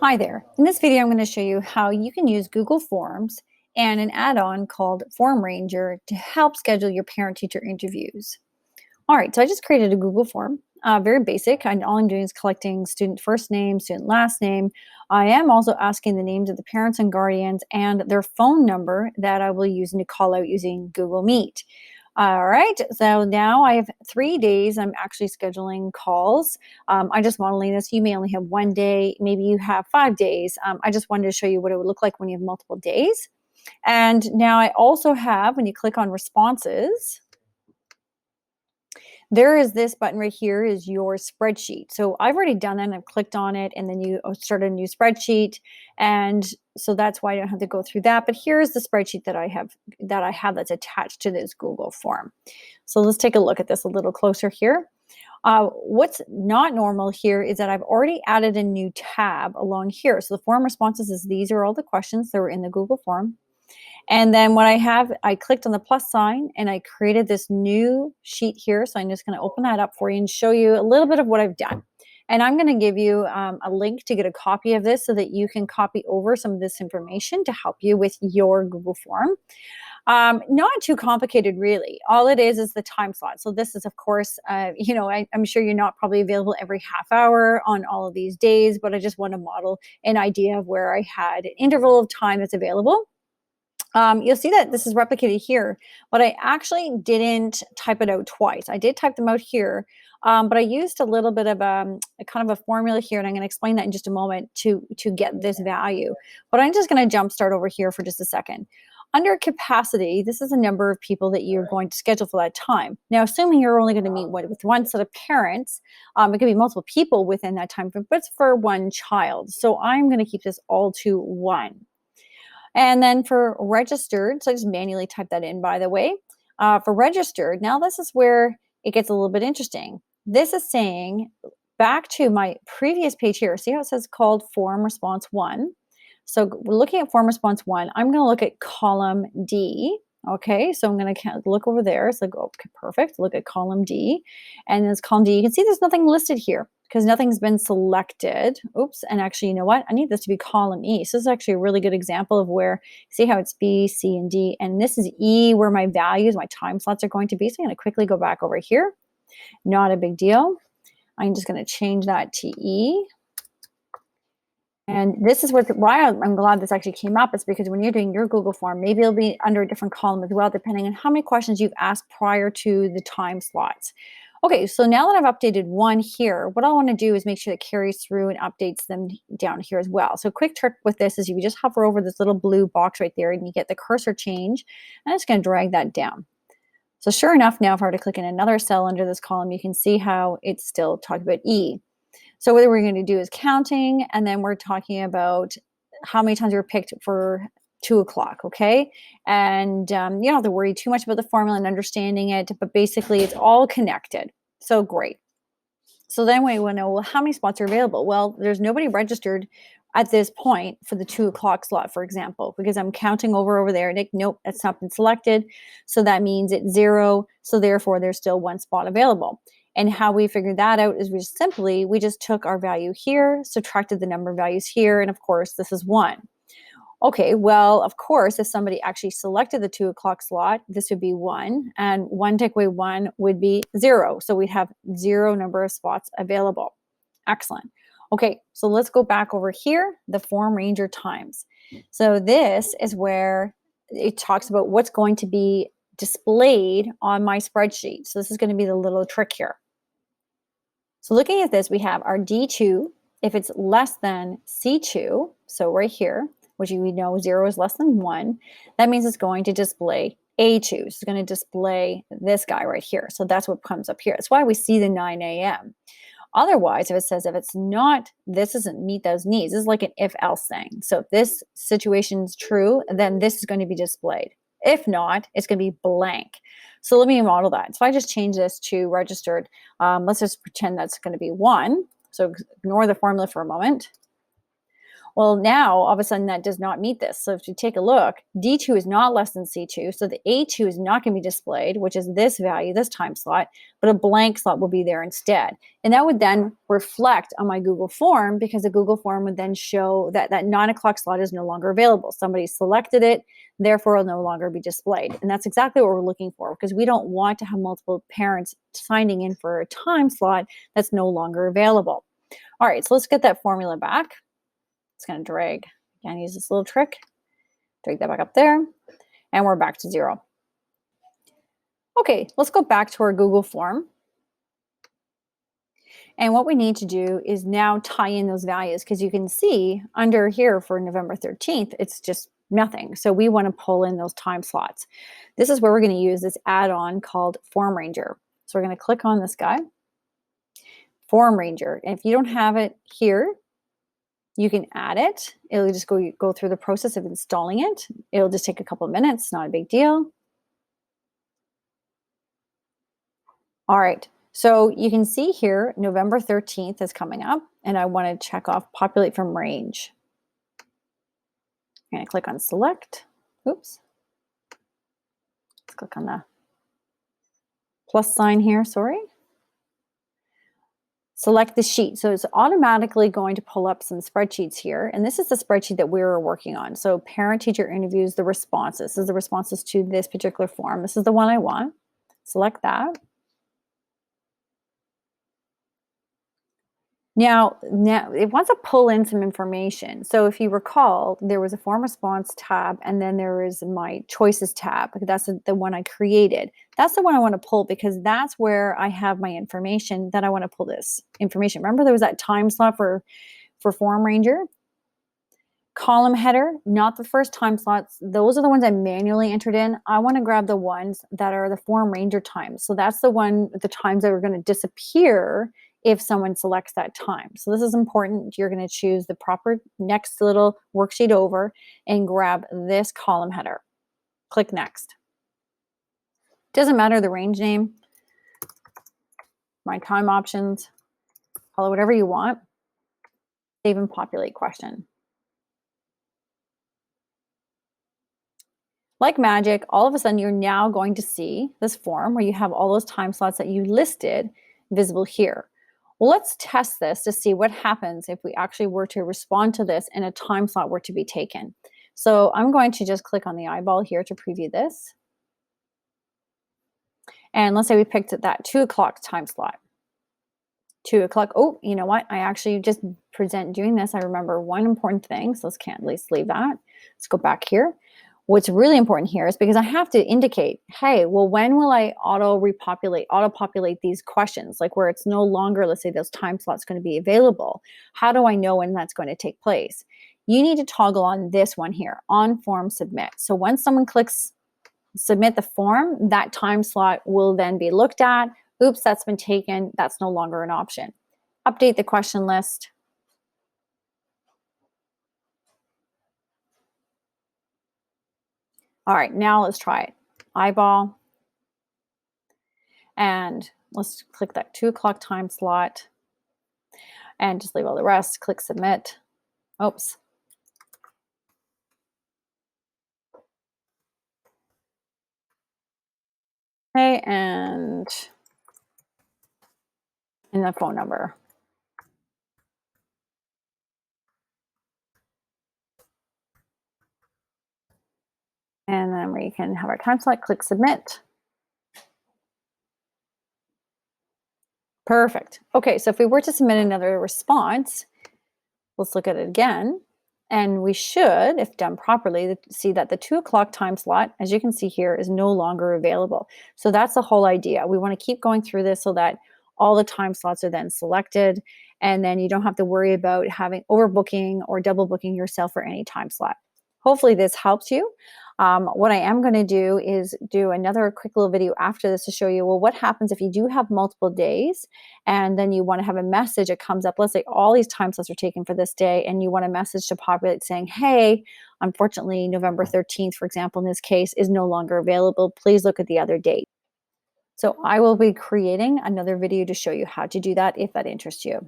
Hi there. In this video, I'm going to show you how you can use Google Forms and an add-on called FormRanger to help schedule your parent-teacher interviews. All right, so I just created a Google form, very basic, and all I'm doing is collecting student first name, student last name. I am also asking the names of the parents and guardians and their phone number that I will use to call out using Google Meet. All right, so now I have 3 days. I'm actually scheduling calls. I just modeling this. You may only have 1 day, maybe you have 5 days. I just wanted to show you what it would look like when you have multiple days. And now I also have, when you click on responses, there is this button right here is your spreadsheet. So I've already done that and I've clicked on it, and then you start a new spreadsheet. And so that's why I don't have to go through that. But here's the spreadsheet that I have that's attached to this Google form. So let's take a look at this a little closer here. What's not normal here is that I've already added a new tab along here. So the form responses is these are all the questions that were in the Google form. And then what I clicked on the plus sign and I created this new sheet here. So I'm just going to open that up for you and show you a little bit of what I've done. And I'm going to give you a link to get a copy of this so that you can copy over some of this information to help you with your Google form. Not too complicated, really. All it is the time slot. So this is, of course, I'm sure you're not probably available every half hour on all of these days, but I just want to model an idea of where I had an interval of time that's available. You'll see that this is replicated here, but I actually didn't type it out twice. I did type them out here, but I used a little bit of a kind of a formula here, and I'm going to explain that in just a moment to get this value. But I'm just going to jump start over here for just a second. Under capacity, this is the number of people that you're going to schedule for that time. Now, assuming you're only going to meet with one set of parents, it could be multiple people within that time frame, but it's for one child. So I'm going to keep this all to one. And then for registered, so I just manually type that in, by the way. For registered, now this is where it gets a little bit interesting. This is saying back to my previous page here. See how it says called form response 1? So we're looking at form response 1. I'm going to look at column D. Okay, so I'm going to look over there. It's like, okay, perfect. Look at column D. And this column D, you can see there's nothing listed here because nothing's been selected. Oops, and actually, you know what? I need this to be column E. So this is actually a really good example of where, see how it's B, C, and D. And this is E where my values, my time slots are going to be. So I'm going to quickly go back over here. Not a big deal. I'm just going to change that to E. And this is why I'm glad this actually came up, is because when you're doing your Google form, maybe it'll be under a different column as well, depending on how many questions you've asked prior to the time slots. Okay, so now that I've updated one here, what I want to do is make sure it carries through and updates them down here as well. So a quick trick with this is you just hover over this little blue box right there and you get the cursor change, and it's going to drag that down. So sure enough, now if I were to click in another cell under this column, you can see how it's still talking about E. So what we're going to do is counting, and then we're talking about how many times you were picked for 2 o'clock, okay? And you don't have to worry too much about the formula and understanding it, but basically it's all connected. So great. So then we want to know, well, how many spots are available? Well, there's nobody registered at this point for the 2 o'clock slot, for example, because I'm counting over there. And nope, that's not been selected. So that means it's 0. So therefore, there's still 1 spot available. And how we figured that out is we just took our value here, subtracted the number of values here, and of course, this is 1. Okay, well, of course, if somebody actually selected the 2 o'clock slot, this would be 1, and 1 take away 1 would be 0. So we'd have 0 number of spots available. Excellent. Okay, so let's go back over here, the FormRanger times. So this is where it talks about what's going to be displayed on my spreadsheet. So this is going to be the little trick here. So looking at this, we have our D2. If it's less than C2, so right here, which we know 0 is less than 1, that means it's going to display A2. So it's going to display this guy right here. So that's what comes up here. That's why we see the 9 a.m. Otherwise, if it says if it's not, this doesn't meet those needs, this is like an if-else thing. So if this situation is true, then this is going to be displayed. If not, it's going to be blank. So let me model that. So if I just change this to registered, let's just pretend that's going to be 1. So ignore the formula for a moment. Well, now all of a sudden that does not meet this. So if you take a look, D2 is not less than C2. So the A2 is not going to be displayed, which is this value, this time slot, but a blank slot will be there instead. And that would then reflect on my Google form, because the Google form would then show that that 9 o'clock slot is no longer available. Somebody selected it, therefore it will no longer be displayed. And that's exactly what we're looking for, because we don't want to have multiple parents signing in for a time slot that's no longer available. All right, so let's get that formula back. It's going to drag. Again, use this little trick. Drag that back up there. And we're back to 0. Okay, let's go back to our Google form. And what we need to do is now tie in those values, because you can see under here for November 13th, it's just nothing. So we want to pull in those time slots. This is where we're going to use this add-on called FormRanger. So we're going to click on this guy, FormRanger. And if you don't have it here, you can add it. It'll just go through the process of installing it. It'll just take a couple of minutes, not a big deal. All right, so you can see here, November 13th is coming up, and I want to check off populate from range. I'm going to click on select. Oops. Let's click on the plus sign here, sorry. Select the sheet. So it's automatically going to pull up some spreadsheets here. And this is the spreadsheet that we were working on. So parent-teacher interviews, the responses. This is the responses to this particular form. This is the one I want. Select that. Now it wants to pull in some information. So if you recall, there was a form response tab, and then there is my choices tab. That's the one I created. That's the one I want to pull, because that's where I have my information that I want to pull this information. Remember, there was that time slot for FormRanger. Column header, not the first time slots. Those are the ones I manually entered in. I want to grab the ones that are the FormRanger times. So that's the times that are going to disappear if someone selects that time. So this is important. You're going to choose the proper next little worksheet over and grab this column header. Click next. Doesn't matter the range name, my time options, call it whatever you want. Save and populate question. Like magic, all of a sudden you're now going to see this form where you have all those time slots that you listed visible here. Well, let's test this to see what happens if we actually were to respond to this and a time slot were to be taken. So I'm going to just click on the eyeball here to preview this. And let's say we picked that 2 o'clock time slot. 2 o'clock. Oh, you know what? I actually just doing this. I remember one important thing. So let's at least leave that. Let's go back here. What's really important here is because I have to indicate, hey, well, when will I auto-populate these questions? Like where it's no longer, let's say, those time slots going to be available. How do I know when that's going to take place? You need to toggle on this one here, on form submit. So when someone clicks submit the form, that time slot will then be looked at. Oops, that's been taken. That's no longer an option. Update the question list. All right, now let's try it. Eyeball. And let's click that 2 o'clock time slot and just leave all the rest. Click submit. Oops. Okay, and the phone number. And then we can have our time slot, click submit. Perfect. Okay, so if we were to submit another response, let's look at it again. And we should, if done properly, see that the 2 o'clock time slot, as you can see here, is no longer available. So that's the whole idea. We want to keep going through this so that all the time slots are then selected, and then you don't have to worry about having overbooking or double booking yourself for any time slot. Hopefully this helps you. What I am going to do is do another quick little video after this to show you, well, what happens if you do have multiple days and then you want to have a message that comes up. Let's say all these time slots are taken for this day and you want a message to populate saying, hey, unfortunately, November 13th, for example, in this case, is no longer available. Please look at the other date. So I will be creating another video to show you how to do that if that interests you.